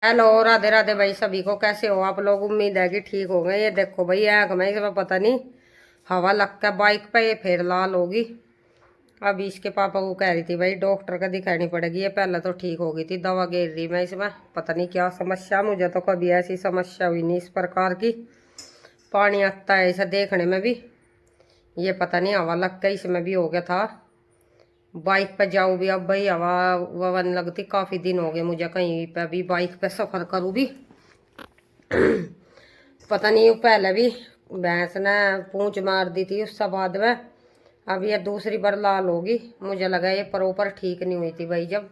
Hello, Radhe Radhe भाई। सभी को कैसे हो आप लोग? उम्मीद है कि ठीक हो गए। ये देखो भाई, आँख में इसमें पता नहीं हवा लग के बाइक पे ये फिर लाल होगी। अभी इसके पापा को कह रही थी भाई डॉक्टर का दिखानी पड़ेगी। ये पहले तो ठीक हो गई थी, दवा गिर रही मैं इसमें। पता नहीं क्या समस्या, मुझे तो कभी ऐसी समस्या हुई नहीं इस प्रकार की। पानी आता है इसे देखने में भी। ये पता नहीं हवा लग के इसमें भी हो गया था। बाइक पे जाऊँ भी अब भाई हवा वन लगती। काफ़ी दिन हो गए मुझे कहीं पे भी बाइक पे सफ़र करूँ भी। पता नहीं पहले भी भैंस ने पूंछ मार दी थी, उससे बाद में अब ये दूसरी बार लाल होगी। मुझे लगा ये प्रॉपर ठीक नहीं हुई थी भाई जब।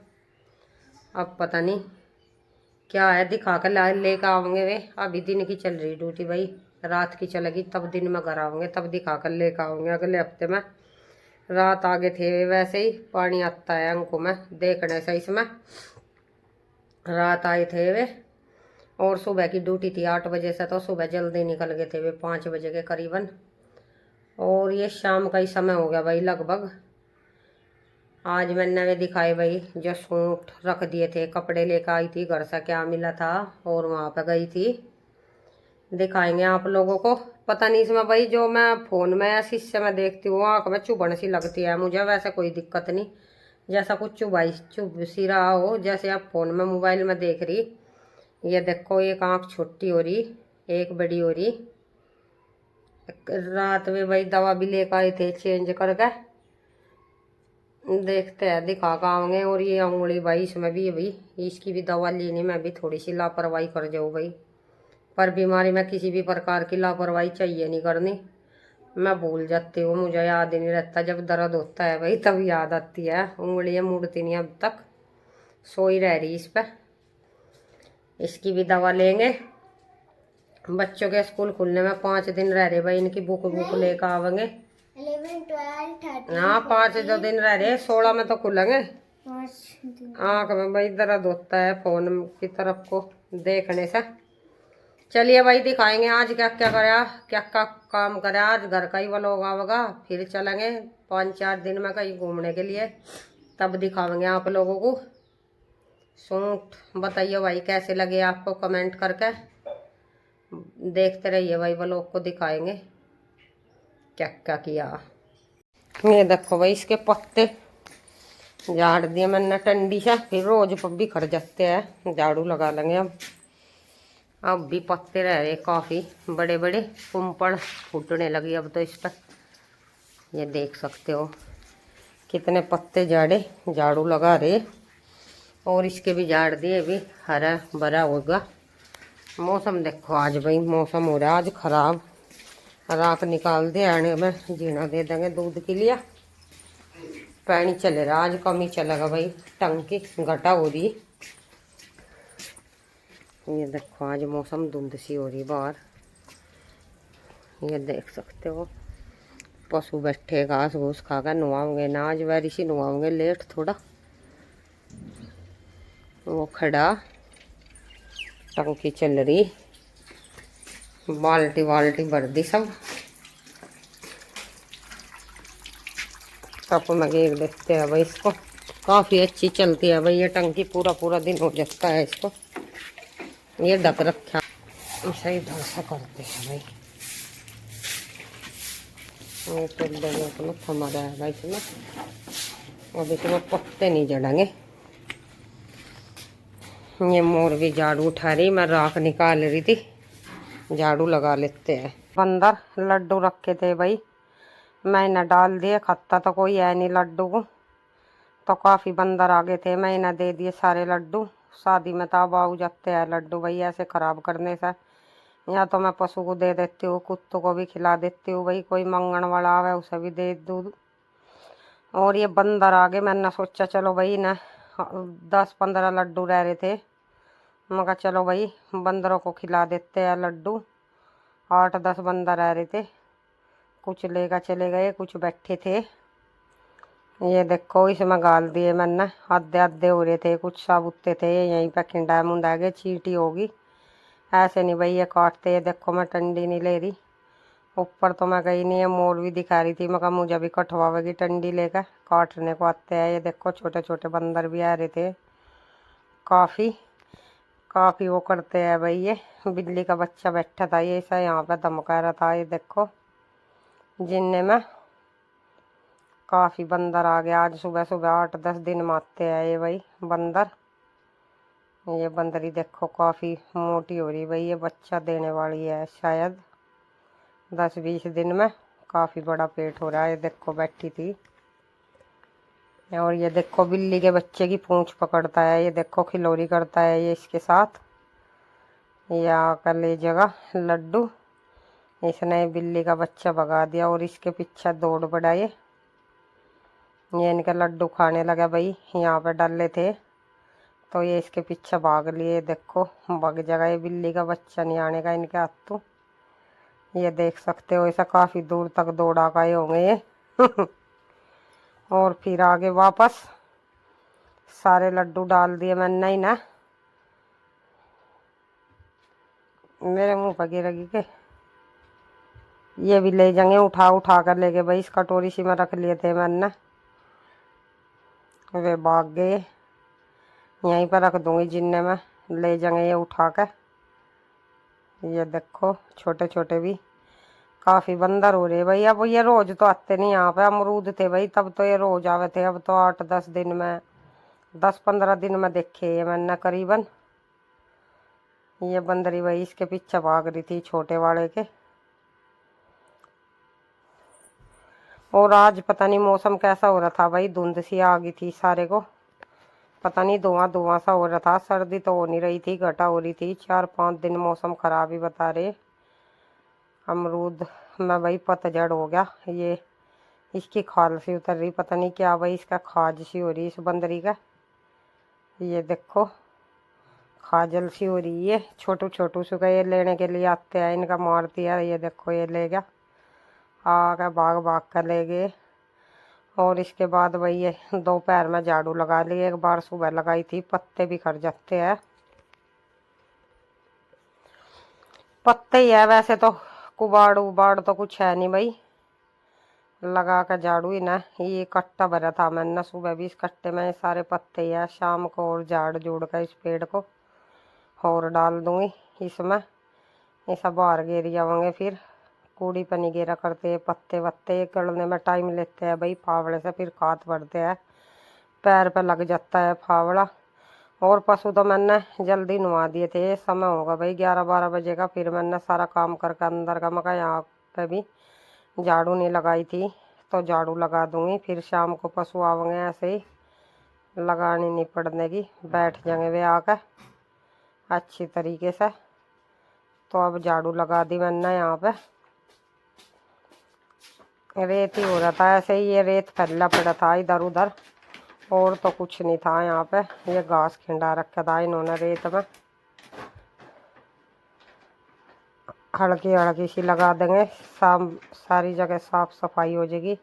अब पता नहीं क्या है, दिखा कर लेकर आवेंगे वे। अभी दिन की चल रही ड्यूटी भाई, रात की चलेगी तब दिन में घर आवेंगे, तब दिखा कर लेकर आवेंगे अगले हफ्ते में। रात आगे थे वैसे ही पानी आता है अंकों में देखने से इसमें। रात आए थे वे और सुबह की ड्यूटी थी 8 बजे से, तो सुबह जल्दी निकल गए थे वे 5 बजे के करीबन। और ये शाम का ही समय हो गया भाई लगभग। आज मैंने वे दिखाए भाई, जो सूट रख दिए थे, कपड़े लेकर आई थी घर से, क्या मिला था और वहाँ पर गई थी। दिखाएंगे आप लोगों को। पता नहीं इसमें भाई, जो मैं फ़ोन में या शीशे में देखती हूँ आँख में चुभन सी लगती है मुझे। वैसे कोई दिक्कत नहीं, जैसा कुछ चुभ सी रहा हो, जैसे आप फ़ोन में मोबाइल में देख रही। ये देखो, एक आँख छोटी हो रही, एक बड़ी हो रही। रात में भाई दवा भी लेकर आए थे चेंज करके। देखते हैं दिखा कर आएंगे। और ये उंगली भाई, इसमें भी है भाई, इसकी भी दवा लेनी। मैं भी थोड़ी सी लापरवाही कर जाऊँ भाई, पर बीमारी में किसी भी प्रकार की लापरवाही चाहिए नहीं करनी। मैं भूल जाती हूँ, मुझे याद ही नहीं रहता। जब दर्द होता है भाई तब याद आती है। उंगलियाँ मुड़ती नहीं अब तक, सोई रह रही इस पर। इसकी भी दवा लेंगे। बच्चों के स्कूल खुलने में 5 दिन रह रहे भाई, इनकी बुक बुक लेकर आवेंगे। 11, 12, 13, हाँ, 5 जो दिन रह रहे, 16 में तो खुलेंगे। 5 दिन। आँख में भाई दर्द होता है फोन की तरफ को देखने से। चलिए भाई दिखाएंगे आज क्या क्या करा, क्या क्या काम करा। आज घर का ही व्लॉग आवेगा, फिर चलेंगे 5-4 दिन में कहीं घूमने के लिए, तब दिखावेंगे आप लोगों को। सूट बताइए भाई कैसे लगे आपको, कमेंट करके। देखते रहिए भाई, व्लॉग को दिखाएंगे क्या क्या किया। ये देखो भाई, इसके पत्ते झाड़ दिए मैंने टंडी से, फिर रोज बिखर जाते हैं, झाड़ू लगा लेंगे अब भी पत्ते रह रहे काफ़ी बड़े बड़े। कुंपड़ फूटने लगी अब तो इस पर। ये देख सकते हो कितने पत्ते झाड़े, झाड़ू लगा रहे। और इसके भी झाड़ दिए, भी हरा भरा होगा। मौसम देखो आज भाई, मौसम हो रहा है आज खराब। रात निकाल दे आने में, जीना दे देंगे दूध के लिए। पानी चले रहा आज, कम ही चलेगा भाई, टंकी घटा हो रही। ये देखो आज मौसम धुंध सी हो रही बाहर, ये देख सकते हो। पशु बैठे घास घूस खाकर नुआओगे ना, आज वैरी सी नुआओगे, लेट थोड़ा। वो खड़ा, टंकी चल रही, बाल्टी बाल्टी भर दी सब। कप में गेर देखते हैं भाई इसको। काफ़ी अच्छी चलती है भाई ये टंकी, पूरा पूरा दिन हो जाता है इसको। ये ढक रखा, ऐसा ही ढंग करते हैं भाई। ये तो अपना हमारा है भाई इसमें। अब इसमें पत्ते नहीं जड़ेंगे। ये मोर भी झाड़ू उठा रही, मैं राख निकाल रही थी, झाड़ू लगा लेते हैं। अंदर लड्डू रखे थे भाई, मैंने डाल दिए। खाता तो कोई है नहीं लड्डू को, तो काफ़ी बंदर आ गए थे, मैंने दे दिए सारे लड्डू। शादी में तो बाऊ जाते हैं लड्डू भाई, ऐसे ख़राब करने से। या तो मैं पशु को दे देती हूँ, कुत्तों को भी खिला देती हूँ भाई, कोई मंगन वाला आवे उसे भी दे दूँ। और ये बंदर आ गए, मैंने सोचा चलो भाई ना, 10-15 लड्डू रह रहे थे, मैं कहा चलो भाई बंदरों को खिला देते हैं लड्डू। 8-10 बंदर रह रहे थे, कुछ लेकर चले गए, कुछ बैठे थे। ये देखो इसमें गाल दिए मैंने, आधे आधे हो रहे थे, कुछ साबुते थे, यहीं पे खिंडा मुंडा गए, चींटी होगी। ऐसे नहीं भाई ये काटते। ये देखो मैं टंडी नहीं ले रही, ऊपर तो मैं गई नहीं है। मोर भी दिखा रही थी, मैं कहा मुझे भी कटवावेगी टंडी लेकर, काटने को आते हैं। ये देखो छोटे छोटे बंदर भी आ रहे थे काफ़ी। काफी वो करते हैं भाई। ये बिल्ली का बच्चा बैठा था, ये ऐसा यहाँ पे धमका रहा था। ये देखो जिनने में काफी बंदर आ गया आज सुबह सुबह। 8-10 दिन में आते हैं ये भाई बंदर। ये बंदरी देखो काफी मोटी हो रही भाई, ये बच्चा देने वाली है शायद 10-20 दिन में। काफी बड़ा पेट हो रहा है। ये देखो बैठी थी। और ये देखो बिल्ली के बच्चे की पूंछ पकड़ता है। ये देखो खिलौरी करता है ये इसके साथ। ये आकर ले जगह लड्डू। इसने बिल्ली का बच्चा भगा दिया और इसके पीछे दौड़ पड़ा। ये इनके लड्डू खाने लगा भाई। यहाँ पे डाले थे तो ये इसके पीछे भाग लिए। देखो भाग जगह, ये बिल्ली का बच्चा नहीं आने का इनके हाथ तो। ये देख सकते हो ऐसा काफी दूर तक दौड़ा गए होंगे ये। और फिर आगे वापस सारे लड्डू डाल दिए मैंने ही ना। मेरे मुंह पर गिरेगी के। ये भी ले जाएंगे उठा उठा कर लेके भाई। इस कटोरी सी में रख लिए थे मैंने, वे भाग गए। यहीं पर रख दूंगी जिन्ने में ले जाएंगे ये उठा कर। ये देखो छोटे छोटे भी काफी बंदर हो रहे भाई। अब ये रोज तो आते नहीं यहाँ पे। अमरूद थे भाई तब तो ये रोज आवे थे। अब तो 8-10 दिन में 10-15 दिन में देखे ये मैंने करीबन। ये बंदरी भाई इसके पीछे भाग रही थी छोटे वाले के। और आज पता नहीं मौसम कैसा हो रहा था भाई, धुंध सी आ गई थी सारे को। पता नहीं धुआं धुआं सा हो रहा था। सर्दी तो हो नहीं रही थी, घटा हो रही थी। 4-5 दिन मौसम खराब ही बता रहे। अमरूद में भाई पतझड़ हो गया। ये इसकी खाल सी उतर रही, पता नहीं क्या भाई इसका खाज सी हो रही इस बंदरी का। ये देखो खाजल सी हो रही है। छोटू छोटू से ये लेने के लिए आते हैं, इनका मारती है। ये देखो ये ले गया, आगे भाग भाग कर ले गए। और इसके बाद भाई ये दोपहर में झाड़ू लगा ली। एक बार सुबह लगाई थी, पत्ते भी खर जाते हैं। पत्ते ही है वैसे तो, कुबाड़ उबाड़ तो कुछ है नहीं भाई। लगा कर झाड़ू ही ना। ये कट्टा भरा था मैंने सुबह भी, इस कट्टे में सारे पत्ते ही है। शाम को और झाड़ जोड़ कर इस पेड़ को और डाल दूंगी इसमें। ये सब बाहर गिर जाएंगे फिर। कूड़ी पर नहीं गिरा करते पत्ते वत्ते, गलने में टाइम लेते हैं भाई फावड़े से। फिर खाद पड़ते हैं, पैर पे लग जाता है फावड़ा। और पशु तो मैंने जल्दी नुआ दिए थे। समय होगा भाई 11-12 बजे का। फिर मैंने सारा काम करके अंदर का, मगर यहाँ पे भी झाड़ू नहीं लगाई थी तो झाड़ू लगा दूंगी। फिर शाम को पशु आवेंगे ऐसे ही, लगानी नहीं पड़ने की, बैठ जाएंगे वे आकर अच्छी तरीके से। तो अब झाड़ू लगा दी मैंने। यहाँ पे रेत ही हो रहा था ऐसे ही, ये रेत फैला पड़ा था इधर उधर, और तो कुछ नहीं था यहाँ पे। ये घास खिंडा रखा था इन्होंने रेत में। हल्की हल्की सी लगा देंगे, सारी जगह साफ सफाई हो जाएगी।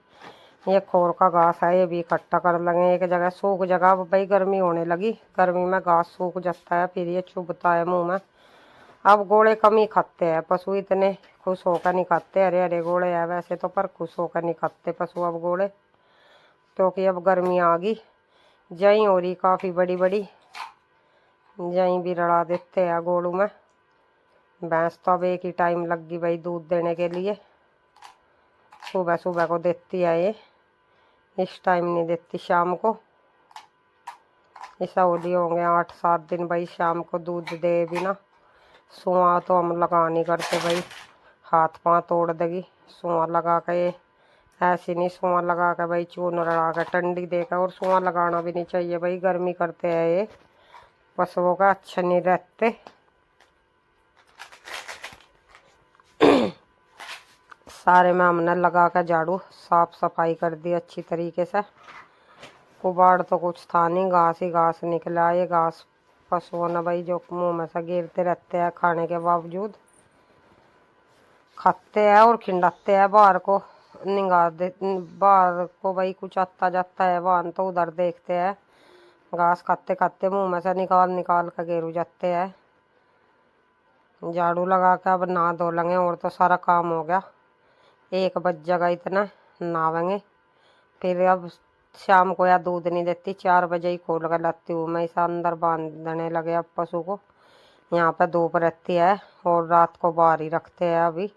ये खोर का घास है, ये भी इकट्ठा कर लेंगे एक जगह। सूख जगह अब भाई गर्मी होने लगी, गर्मी में घास सूख जाता है, फिर ये चुभता है मुंह में। अब गोले कम ही खाते हैं पशु, इतने खुश होकर नहीं खाते। हरे हरे गोले है वैसे तो, पर खुश होकर नहीं खाते पशु अब गोले, क्योंकि अब गर्मी आ गई। जई हो रही काफ़ी बड़ी बड़ी, जई भी रड़ा देते हैं गोलू में। भैंस तो अब एक ही टाइम लग गई भाई दूध देने के लिए। सुबह सुबह को देती है ये, इस टाइम नहीं देती शाम को। ऐसा हो रही होंगे 8-7 दिन भाई शाम को दूध दे बिना। सुआ तो हम लगा नहीं करते भाई, हाथ पाँव तोड़ देगी सुआ लगा के। ऐसी नहीं सुआ लगा के भाई चून रड़ा कर ठंडी देकर। और सुआ लगाना भी नहीं चाहिए भाई, गर्मी करते हैं ये पशुओं का, अच्छा नहीं रहते। सारे में हमने लगा कर झाड़ू साफ सफाई कर दी अच्छी तरीके से। कुबाड़ तो कुछ था नहीं, घास ही घास निकला। ये घास पशुओं ने भाई जो मुंह में से गिरते रहते हैं खाने के बावजूद, खाते हैं और खिंडाते हैं। बाहर को निगाह दे, बाहर को भाई कुछ आता जाता है वाहन तो उधर देखते हैं, घास खाते खाते मुंह में से निकाल निकाल कर गेरू जाते हैं। झाड़ू लगा के अब नहा धो लेंगे और तो सारा काम हो गया। 1 बज जाएगा इतना, नहावेंगे फिर। अब शाम को या दूध नहीं देती, 4 बजे ही खोल कर लाती हूँ मैं इसे अंदर बांधने लगे अब पशु को। यहाँ पे धूप रहती है और रात को बाहर ही रखते हैं। अभी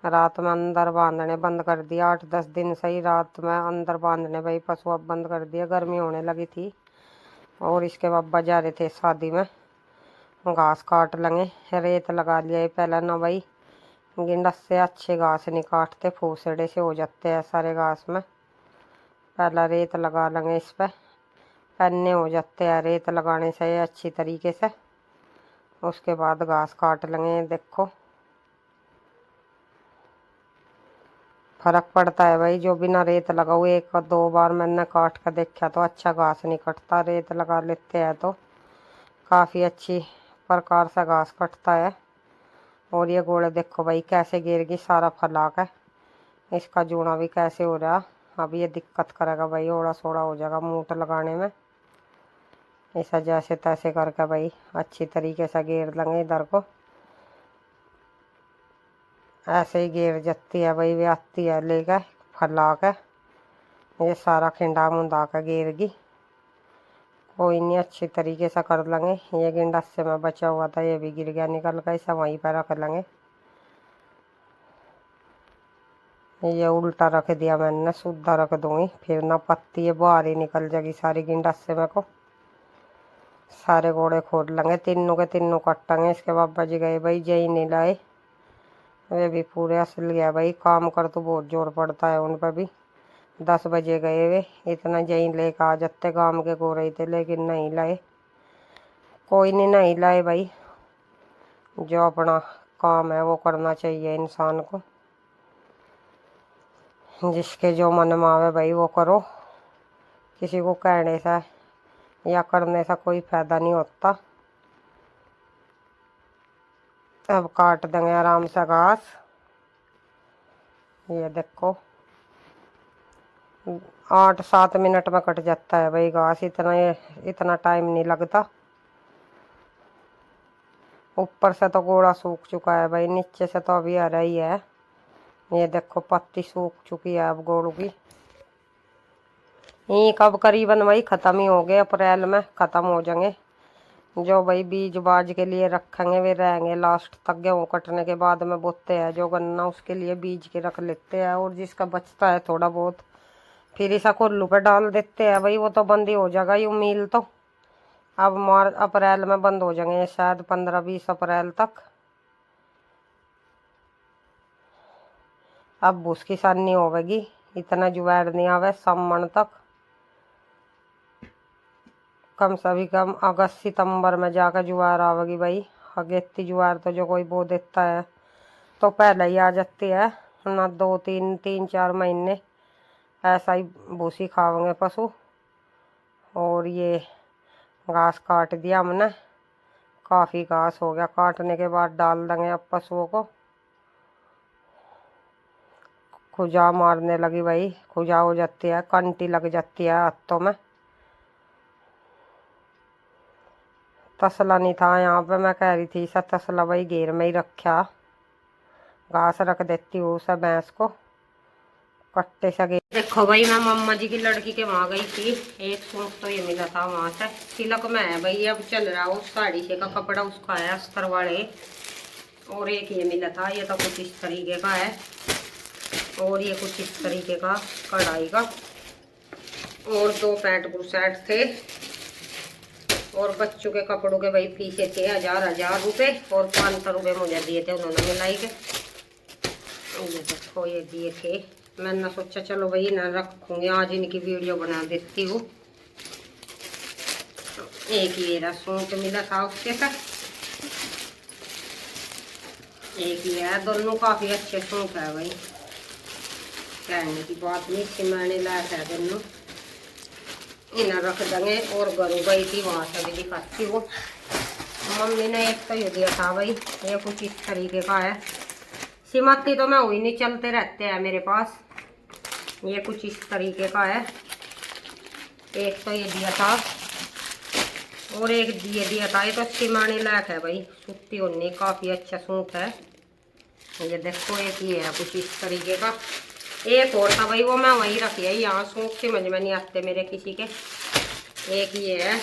रात में अंदर बांधने बंद कर दिया, 8-10 दिन से ही रात में अंदर बांधने भाई पशु अब बंद कर दिया, गर्मी होने लगी थी। और इसके बाबा जा रहे थे शादी में, घास काट लेंगे, रेत लगा लिया पहले ना भाई, गिंडस से अच्छे घास नहीं काटते, फूसड़े से हो जाते हैं सारे घास में। पहला रेत लगा लेंगे, इस पर पन्ने हो जाते हैं रेत लगाने से अच्छी तरीके से। उसके बाद घास काट लेंगे। देखो फर्क पड़ता है भाई, जो बिना रेत लगाओ, 1-2 बार मैंने काट कर देखा तो अच्छा घास नहीं कटता, रेत लगा लेते हैं तो काफ़ी अच्छी प्रकार से घास कटता है। और ये घोड़े देखो भाई कैसे गिर गई, सारा फैला कर, इसका जूना भी कैसे हो रहा। अब ये दिक्कत करेगा भाई, ओड़ा सोड़ा हो जाएगा मूठ लगाने में। ऐसा जैसे तैसे करके भाई अच्छी तरीके से घेर लेंगे इधर को, ऐसे ही घेर जाती है भाई, वे आती है लेकर फैला कर, ये सारा खिंडा मुंडा कर घेरगी। कोई नहीं, अच्छी तरीके से कर लेंगे। ये गिंडस से में बचा हुआ था, ये भी गिर गया निकल कर, इसे वहीं पर रख लेंगे। ये उल्टा रख दिया मैंने, सीधा रख दूंगी, फिर ना पत्ती ये बाहर ही निकल जाएगी सारी गिंडस से। मेरे को सारे घोड़े खोद लेंगे, तीनों के तीनों कटेंगे। इसके बाबा जी गए भाई, जई नहीं लाए, वे भी पूरे असल गया भाई, काम कर तो बहुत जोर पड़ता है उन पर भी। 10 बजे गए वे, इतना जई लेकर आ जाते, काम के गो रहे थे लेकिन नहीं लाए। कोई नहीं लाए भाई, जो अपना काम है वो करना चाहिए इंसान को, जिसके जो मन में आवे भाई वो करो। किसी को कहने से या करने से कोई फायदा नहीं होता। अब काट देंगे आराम से घास। ये देखो 8-7 मिनट में कट जाता है भाई घास, इतना टाइम नहीं लगता। ऊपर से तो गोड़ा सूख चुका है भाई, नीचे से तो अभी हरा ही है। ये देखो पत्ती सूख चुकी है अब गोड़ों की। ये कब करीबन भाई ख़त्म ही हो गए, अप्रैल में ख़त्म हो जाएंगे। जो भाई बीज बाज के लिए रखेंगे वे रहेंगे लास्ट तक, गेहूँ कटने के बाद में बोते हैं जो गन्ना, उसके लिए बीज के रख लेते हैं। और जिसका बचता है थोड़ा बहुत फिर इसा कोल्लू पे डाल देते हैं भाई, वो तो बंद ही हो जाएगा यूँ मिल तो। अब अप्रैल में बंद हो जाएंगे शायद, 15-20 अप्रैल तक। अब भूस किसानी होगी, इतना जुआर नहीं आवे सामान तक। कम से भी कम अगस्त सितंबर में जाकर जुआर आवेगी भाई। अगेती जुआर तो जो कोई बो देता है तो पहले ही आ जाती है ना, 2-3-4 महीने ऐसा ही भूसी खावेंगे पशु। और ये घास काट दिया हमने, काफ़ी घास हो गया, काटने के बाद डाल देंगे अब पशुओं को। खुजा मारने लगी भाई, खुजा हो जाती है, कंटी लग जाती है हाथों में। तसला नहीं था यहाँ पे, मैं कह रही थी सब तसला भाई घेर में ही रखा, घास रख देती हूँ सब भैंस को कट्टे सके। देखो भाई मैं मम्मा जी की लड़की के वहाँ गई थी, एक सूट तो ये मिला था वहाँ से, तिलक में है भाई, अब चल रहा उस साड़ी से का कपड़ा उसका है अस्तर वाले। और एक ये मिला था, ये तो कुछ इस तरीके का है, और ये कुछ इस तरीके का कढ़ाई का। और 2 पैंट बुशर्ट थे, और बच्चों के कपड़ों के भाई पीछे थे 1000 रुपये, और 500 रुपये मुझे दिए थे उन्होंने मिलाई के। ये देखो ये दिए थे, मैंने सोचा चलो भाई ना रखूँगी, आज इनकी वीडियो बना देती हूँ। एक ये रहा सूट मिला था उसके साथ, एक ये है, दोनों काफ़ी अच्छे सूट है भाई, कहने की बात नहीं, सिमाने लायक है दोनों। इन्हें रख देंगे। और घरों गई थी वहाँ से भी दिखाती हूँ। मम्मी ने एक तो ये दिया था भाई, ये कुछ इस तरीके का है, सिमती तो मैं हुई नहीं, चलते रहते हैं मेरे पास। ये कुछ इस तरीके का है, एक तो ये दिया था, और एक ये दिया था, ये तो सिमाने लायक है भाई, सूती उन्नी, काफ़ी अच्छा सूट है। ये देखो एक ये है कुछ इस तरीके का, एक और था भाई वो मैं वहीं रखी है, यहाँ सूट समझ में नहीं आते मेरे किसी के। एक ये है,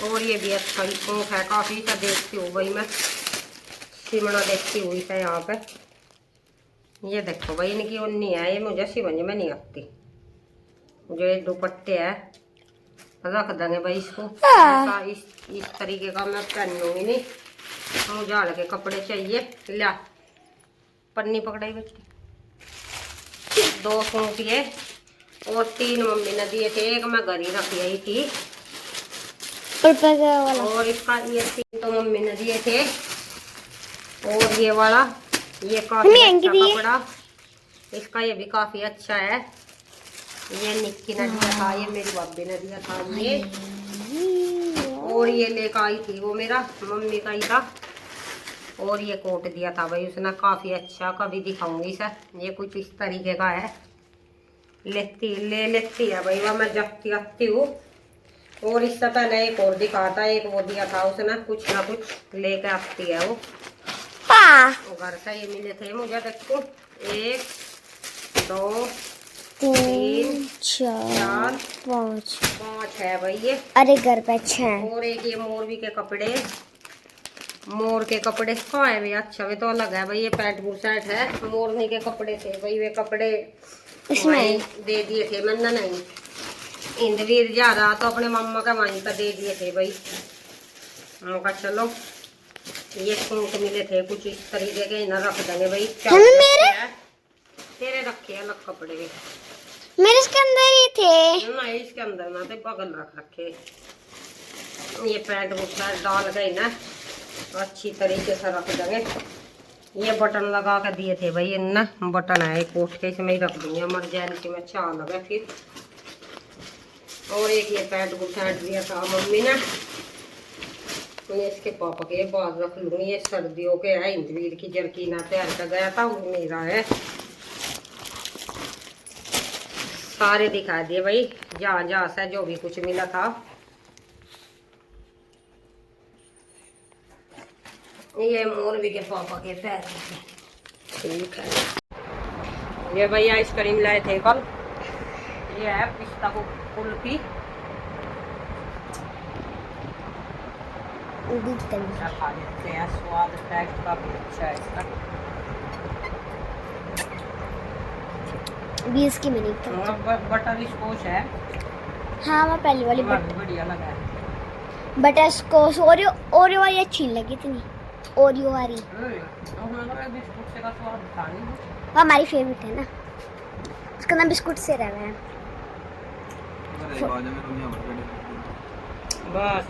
और ये भी अच्छा स्कोप है काफ़ी सा। देखती हूँ भाई मैं सिमड़ा देखती हुई है यहाँ पे। ये देखो भाई इनकी उन्नी है, ये मुझे समझ में नहीं आती। जो ये दुपट्टे है रख देंगे भाई इसको ऐसा इस तरीके का मैं पहनूंगी नहीं। मुझे हल्के कपड़े चाहिए। ला पन्नी पकड़ाई बच्ची। 2 सूट ये और 3 मम्मी ने दिए थे, एक मैं घर ही रख आई थी। और इसका ये 3 तो मम्मी ने दिए थे। और ये वाला ये काफी अच्छा कपड़ा, इसका ये भी काफी अच्छा है। ये निक्की ने दिया था, ये मेरी भाभी ने दिया था ये। और ये लेकर आई थी वो मेरा मम्मी का ही था। और ये कोट दिया था भाई उसने, काफी अच्छा। कभी दिखाऊंगी सर, ये कुछ इस तरीके का है। लेती है भाई वह मैं जबती आती हूँ। और इससे पहले एक और दिखा था, एक वो दिया था उसने, कुछ ना कुछ लेके आती है वो घर से। ये मिले थे मुझे, देखो 1 2 3 4 5 है भाई ये। अरे घर पे 6। और एक ये मोरवी के कपड़े, मोर के कपड़े कहाँ है भैया? अच्छा वे तो अलग है भाई। ये पैंट बुशर्ट है, मोरनी के कपड़े थे भाई। वे कपड़े इसमें दे दिए थे मैंने, नहीं इंद्रवीर जा रहा तो अपने मम्मा का वहीं पर दे दिए थे भाई। मौका चलो ये सूट मिले थे कुछ इस तरीके के, इन्हें रख देंगे भाई। मेरे तेरे रखे अलग कपड़े भी मेरे इसके अंदर ही थे। नहीं इसके अंदर ना थे, बगल रख रखे। ये पैंट बुशर्ट डाल गई ना अच्छी तरीके से रख देंगे। ये बटन लगा के दिए थे भाई इनने, बटन है कोट के, इसमें ही रख देंगे इमरजेंसी में अच्छा लगे फिर। और एक ये पैंट बुशर्ट दिया था मम्मी ने, मैं इसके पापा के बाद रख लूंगी। ये सर्दियों के है, इंद्रवीर की जरकीना तैयार कर गया था वो मेरा है। सारे दिखा दिए भाई जहाँ से जो भी कुछ मिला था। ये मोरवी के पापा के पैर ठीक है। ये भाई आइसक्रीम लाए थे कल, ये है पिस्ता कुल्फी। खा लेते हैं, स्वाद टेस्ट काफी अच्छा है इसका। 20 की मिली बटर स्कॉच है। हाँ मैं पहली वाली बढ़िया लगा है। Butter scotch. ओरियो वाली अच्छी लगी थी, ओरियो वाली बिस्कुट से का स्वाद था नहीं, वो हमारी फेवरेट है ना, उसका नाम बिस्कुट से रहा है। बस